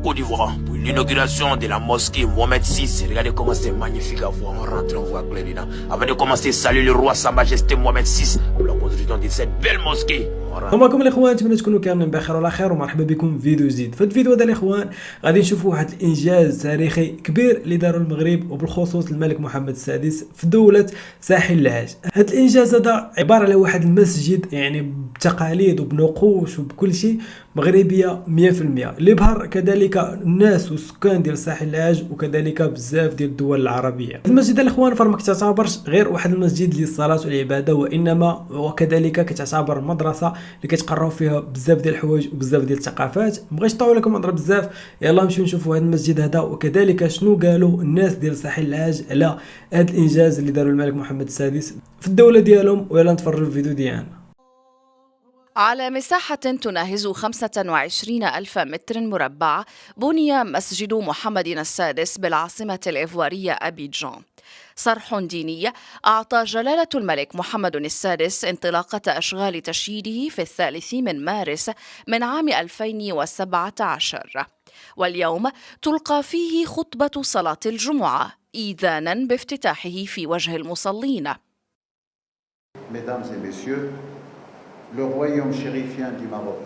Côte d'Ivoire pour l'inauguration de la mosquée Mohamed VI. Regardez comment c'est magnifique à voir. On rentre, on voit clair dedans. Avant de commencer, salut le roi Sa Majesté Mohamed VI pour la construction de cette belle mosquée. السلام عليكم الاخوان، نتمنى تكونوا كاملين بخير وعلى خير، ومرحبا بكم في فيديو جديد. في الفيديو هذا الاخوان غادي نشوفوا واحد الانجاز تاريخي كبير اللي داروا المغرب وبالخصوص الملك محمد السادس في دوله ساحل العاج. هذا الانجاز هذا عباره على واحد المسجد يعني بتقاليد وبنقوش وبكل شيء مغربيه 100%، اللي بهر كذلك الناس والسكان ديال ساحل العاج وكذلك بزاف ديال الدول العربيه. المسجد الاخوان فما كتعتبرش غير واحد المسجد للصلاه والعباده، وانما وكذلك كتعتبر مدرسه اللي كتقراو فيها بزاف ديال الحوايج وبزاف ديال الثقافات. مبغيتش نطول لكم نهضر بزاف، يلا نمشيو نشوفوا هذا المسجد هذا وكذلك شنو قالوا الناس ديال ساحل العاج على هذا الانجاز اللي داروا الملك محمد السادس في الدوله ديالهم، ويلا نتفرجوا الفيديو ديالنا. على مساحة تناهز 25 ألف متر مربع بني مسجد محمد السادس بالعاصمة الإيفوارية أبيجان. صرح ديني أعطى جلالة الملك محمد السادس انطلاقة أشغال تشييده في 3 من مارس من عام 2017، واليوم تلقى فيه خطبة صلاة الجمعة إيذانا بافتتاحه في وجه المصلين. Mesdames et messieurs, le royaume chérifien du Maroc,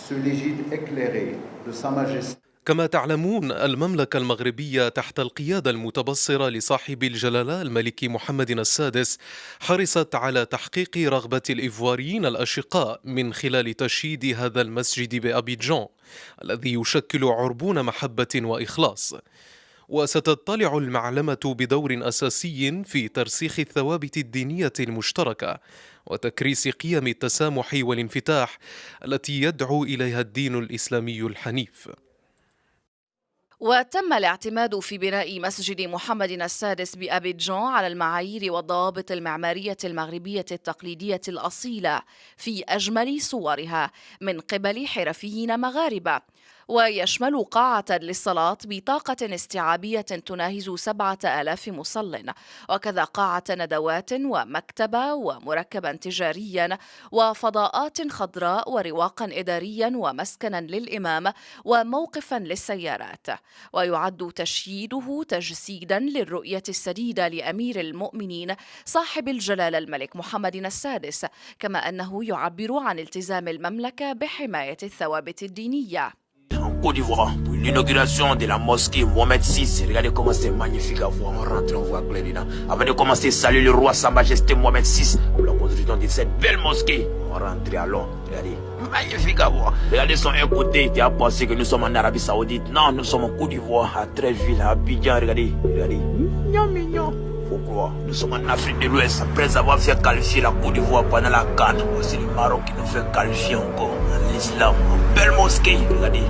sous l'égide éclairée de Sa Majesté. كما تعلمون، المملكة المغربية تحت القيادة المتبصرة لصاحب الجلالة الملك محمد السادس حرصت على تحقيق رغبة الإيفواريين الأشقاء من خلال تشييد هذا المسجد بأبيجان الذي يشكل عربون محبة وإخلاص. وستطلع المعلمة بدور أساسي في ترسيخ الثوابت الدينية المشتركة وتكريس قيم التسامح والانفتاح التي يدعو إليها الدين الإسلامي الحنيف. وتم الاعتماد في بناء مسجد محمد السادس بأبيجان على المعايير والضوابط المعمارية المغربية التقليدية الأصيلة في أجمل صورها من قبل حرفيين مغاربة، ويشمل قاعة للصلاة بطاقة استيعابية تناهز 7000 مصل، وكذا قاعة ندوات ومكتبة ومركبا تجاريا وفضاءات خضراء ورواقا إداريا ومسكنا للإمام وموقفا للسيارات. ويعد تشييده تجسيدا للرؤية السديدة لأمير المؤمنين صاحب الجلالة الملك محمد السادس، كما أنه يعبر عن التزام المملكة بحماية الثوابت الدينية. En Côte d'Ivoire pour l'inauguration de la mosquée Mohamed VI. Regardez comment c'est magnifique à voir. On rentre, on voit clair dedans. Avant de commencer, salut le roi Sa Majesté Mohamed VI pour la construction de cette belle mosquée. On rentre, allons. Regardez, magnifique à voir. Regardez son un côté, tu as pensé que nous sommes en Arabie Saoudite. Non, nous sommes en Côte d'Ivoire, à Treichville, à Abidjan. Regardez, regardez. Mignon, mignon. Faut croire. Nous sommes en Afrique de l'Ouest. Après avoir fait qualifier la Côte d'Ivoire pendant la CAN, c'est le Maroc qui nous fait qualifier encore en l'islam. En belle mosquée, regardez.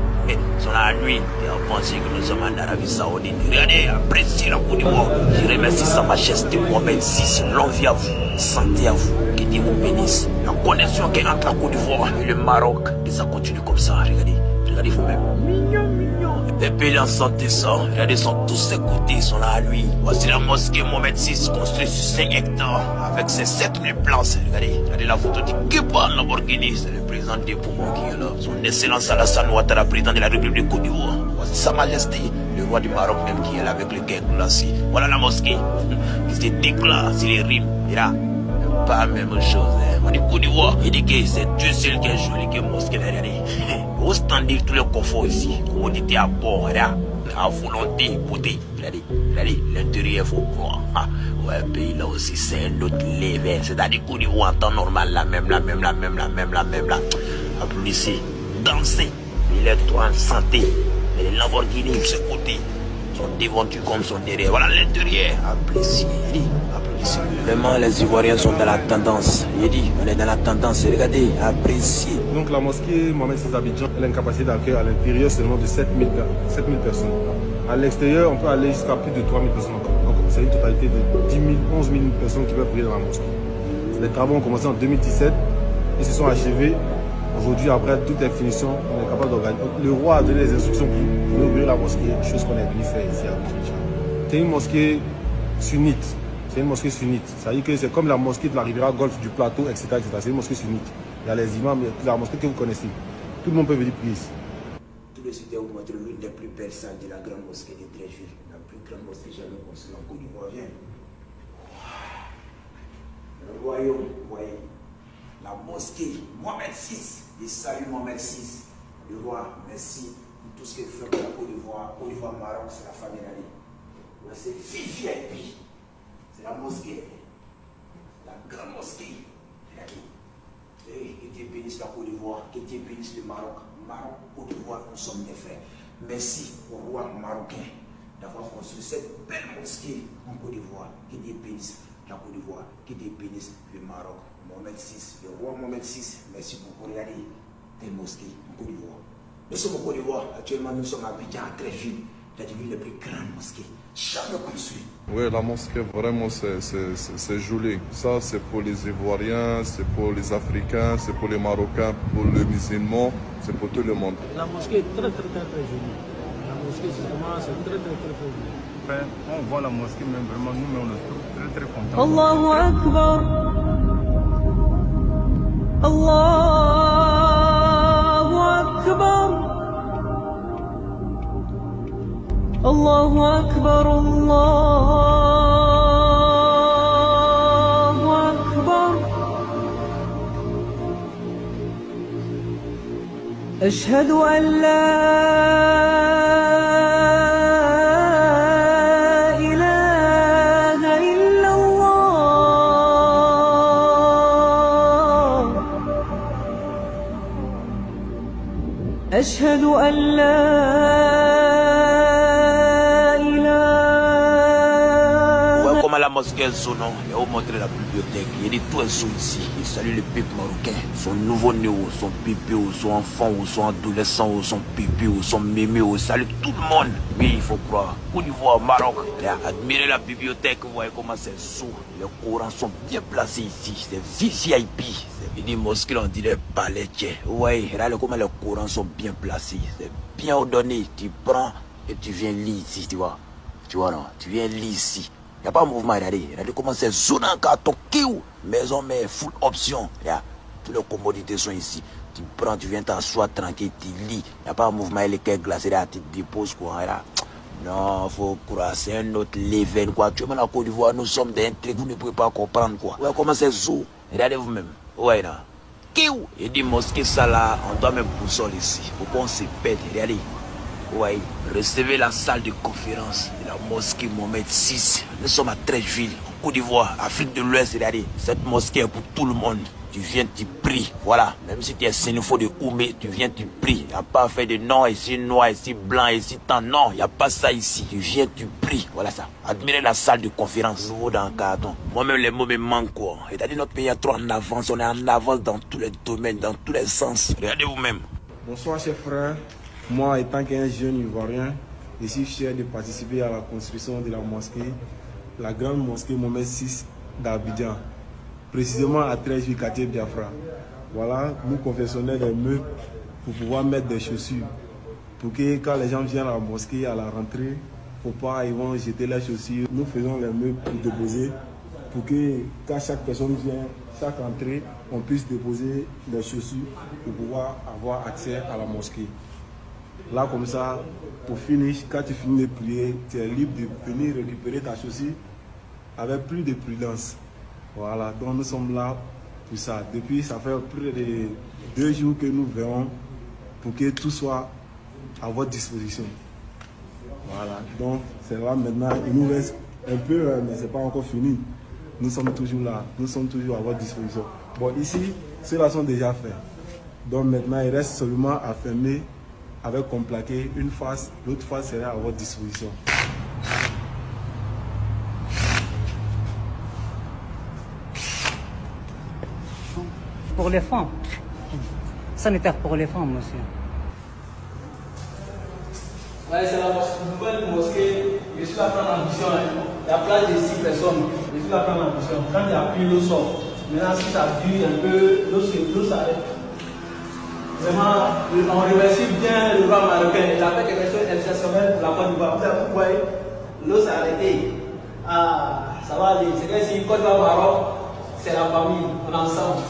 Sont là à lui, et on pense que nous sommes en Arabie Saoudite. Regardez, appréciez la Côte d'Ivoire. Je remercie Sa Majesté Mohamed VI. Longue vie à vous, santé à vous, que Dieu vous bénisse. La connexion qui est entre la Côte d'Ivoire et le Maroc, et ça continue comme ça. Regardez, regardez vous-même. Mignon, mignon. Les pays en santé ça. Regardez, sont tous ses côtés, ils sont là à lui. Voici la mosquée Mohamed VI construite sur 5 hectares avec ses 7000 places. Regardez, regardez la photo du Kéban Lamborghini. C'est le président des poumons qui est là. Son excellence Alassane Ouattara, président de la République de Côte d'Ivoire. Voici Sa Majesté, le roi du Maroc même qui est là avec le cœur glacé. Voilà la mosquée. Il se déclare sur les rimes. Et là, pas la même chose. On dit Côte d'Ivoire, il dit que c'est Dieu seul qui est joli, qui est mosquée. Regardez. Au standard, tous les conforts ici. Commodité à bord, regardez. À volonté, beauté. Regardez, regardez, l'intérieur, faut croire. Ouais, pays là aussi, c'est un autre level. C'est-à-dire Côte d'Ivoire en temps normal, la même. Applaudissez, dansez. Il est trop en santé. Mais les Lamborghini, de ce côté, sont déventus comme son derrière. Voilà l'intérieur. Applaudissez, applaudissez. Vraiment, les Ivoiriens sont dans la tendance. Il dit, on est dans la tendance. Regardez, appréciez. Donc la mosquée Mohamed VI d'Abidjan, elle a une capacité d'accueil à l'intérieur seulement de 7000 personnes. À l'extérieur, on peut aller jusqu'à plus de 3000 personnes encore. Donc c'est une totalité de 10 000, 11 000 personnes qui peuvent prier dans la mosquée. Les travaux ont commencé en 2017 et se sont achevés. Aujourd'hui, après toute la finition, on est capable d'organiser. Le roi a donné les instructions pour ouvrir la mosquée, chose qu'on est venu faire ici à Abidjan. C'est une mosquée sunnite. C'est une mosquée sunnite. Ça veut dire que c'est comme la mosquée de la Riviera Golfe, du plateau, etc. C'est une mosquée sunnite. Il y a les imams, la mosquée que vous connaissez. Tout le monde peut venir prier ici. voulais citer vous montrer l'une des plus belles salles de la grande mosquée de Treichville. La plus grande mosquée jamais construite en Côte d'Ivoire. Viens. Le royaume, vous voyez. La mosquée, Mohamed VI. Et salut Mohamed VI. Le roi, merci pour tout ce qu'il fait pour la Côte d'Ivoire. Côte d'Ivoire, Maroc, c'est la famille d'Ali. Ouais, c'est VIP. C'est la mosquée. La grande mosquée. Et que Dieu bénisse la Côte d'Ivoire, que Dieu bénisse le Maroc. Maroc, Côte d'Ivoire, nous sommes des frères. Merci au roi marocain d'avoir construit cette belle mosquée en Côte d'Ivoire. Que Dieu bénisse la Côte d'Ivoire, que Dieu bénisse le Maroc. Mohamed VI, le roi Mohamed VI, merci beaucoup. Regardez des mosquées en Côte d'Ivoire. Nous sommes au Côte d'Ivoire, actuellement nous sommes à Abidjan, à Treichville. C'est l'une des plus grandes mosquées jamais construites. Oui, la mosquée, vraiment, c'est joli. Ça, c'est pour les Ivoiriens, c'est pour les Africains, c'est pour les Marocains, pour les musulmans, c'est pour tout le monde. La mosquée est très jolie. La mosquée, c'est très jolie. On voit la mosquée, même vraiment, nous, on est très contents. Allahu Akbar. Allahu Akbar. Allahu Akbar. Allahu Akbar. أشهد أن لا إله إلا الله. أشهد أن لا La mosquée Zonon, il a montré la bibliothèque, il y a tout un sous ici. Il salue le peuple marocain, son nouveau-né, son pépé, son enfant, son adolescent, son pépé, son mémé, salue tout le monde. Oui, il faut croire. Côte d'Ivoire, Maroc, admirez la bibliothèque, vous voyez comment c'est sous. Les Corans sont bien placés ici, c'est VIP. C'est une mosquée, on dirait palais. Vous voyez, regardez comment les Corans sont bien placés, c'est bien ordonné. Tu prends et tu viens lire ici, tu vois. Tu vois, non, tu viens lire ici. Il n'y a pas de mouvement, regardez comment c'est zone en carton, maison mais full option. Regarde, toutes les commodités sont ici. Tu prends, tu viens t'asseoir tranquille, tu lis. Il n'y a pas de mouvement, les caisses glacées, tu te déposes quoi. Regarde. Non, faut croire, c'est un autre level quoi. Tu vois, la Côte d'Ivoire, nous sommes des intrigues, vous ne pouvez pas comprendre quoi. Ouais, comment c'est zone. Regardez vous-même. Ouais, là. Il dit mosquée ça là, on doit même boussole ici. Faut qu'on se pète, regardez. Ouais, recevez la salle de conférence de la mosquée Mohamed VI. Nous sommes à Treichville, en Côte d'Ivoire, Afrique de l'Ouest. Regardez, cette mosquée est pour tout le monde. Tu viens, tu pries. Voilà, même si tu es sénéfo de Oumé, tu viens, tu pries. Il n'y a pas fait de non, ici noir, ici blanc, ici tant. Non, il n'y a pas ça ici. Tu viens, tu pries. Voilà ça. Admirez la salle de conférence. Nouveau dans le carton. Moi-même, les mots me manquent quoi. C'est-à-dire notre pays est trop en avance. On est en avance dans tous les domaines, dans tous les sens. Regardez vous-même. Bonsoir, chers frères. Moi, étant qu'un jeune Ivoirien, je suis fier de participer à la construction de la mosquée, la grande mosquée Mohamed VI d'Abidjan, précisément à Treichville, quartier Biafra. Voilà, nous confectionnons des meubles pour pouvoir mettre des chaussures. Pour que quand les gens viennent à la mosquée, à la rentrée, il ne faut pas, ils vont jeter leurs chaussures. Nous faisons les meubles pour déposer, pour que quand chaque personne vient, chaque entrée, on puisse déposer des chaussures pour pouvoir avoir accès à la mosquée. Là, comme ça, pour finir, quand tu finis de prier, tu es libre de venir récupérer ta chaussure avec plus de prudence. Voilà, donc nous sommes là pour ça. Depuis, ça fait plus de 2 jours que nous verrons pour que tout soit à votre disposition. Voilà, donc c'est là maintenant, il nous reste un peu, mais ce n'est pas encore fini. Nous sommes toujours là, nous sommes toujours à votre disposition. Bon, ici, ceux-là sont déjà faits. Donc maintenant, il reste seulement à fermer avec comme plaqué une face, l'autre face sera à votre disposition. Pour les femmes, sanitaire pour les femmes, monsieur. Ouais, c'est la nouvelle mosquée. Je suis là pour prendre l'ambition. Il y a place de 6 personnes. Je suis là pour prendre l'ambition. Quand il n'y a plus, l'eau sort. Maintenant, si ça dure un peu, l'eau s'arrête. Vraiment, on remercie bien le roi marocain. Il a fait quelque chose d'exceptionnel pour la Côte d'Ivoire. Vous voyez, l'eau s'est arrêtée. Ah, ça va aller. C'est que si Côte d'Ivoire, Maroc, c'est la famille. On est ensemble.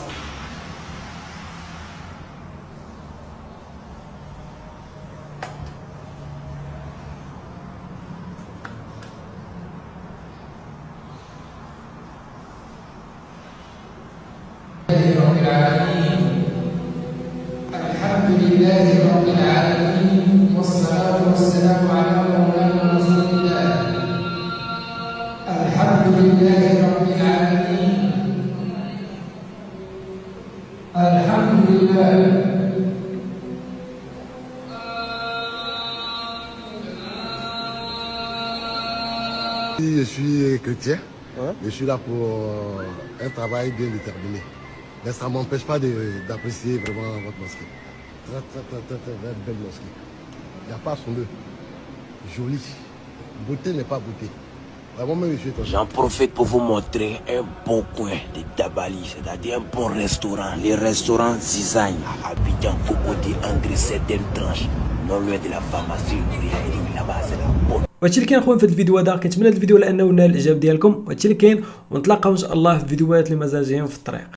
Je suis chrétien, je suis là pour un travail bien déterminé. Mais ça ne m'empêche pas d'apprécier vraiment votre mosquée. Très belle mosquée. Il n'y a pas son deux. Jolie. Beauté n'est pas beauté. Vraiment, même je suis étonné. J'en profite pour vous montrer un bon coin de Dabali, c'est-à-dire un bon restaurant. Les restaurants Zizagne à Abidjan, Foucaudi, Angri, certaines tranches. Non loin de la pharmacie, là-bas, c'est la bonne. وهادشي اللي كاين خويا في الفيديو هذا. كنتمنى هذا الفيديو لانه نال الاعجاب ديالكم. وهادشي اللي كاين ونتلاقاو ان شاء الله في فيديوهات اللي مازال جايين في الطريق.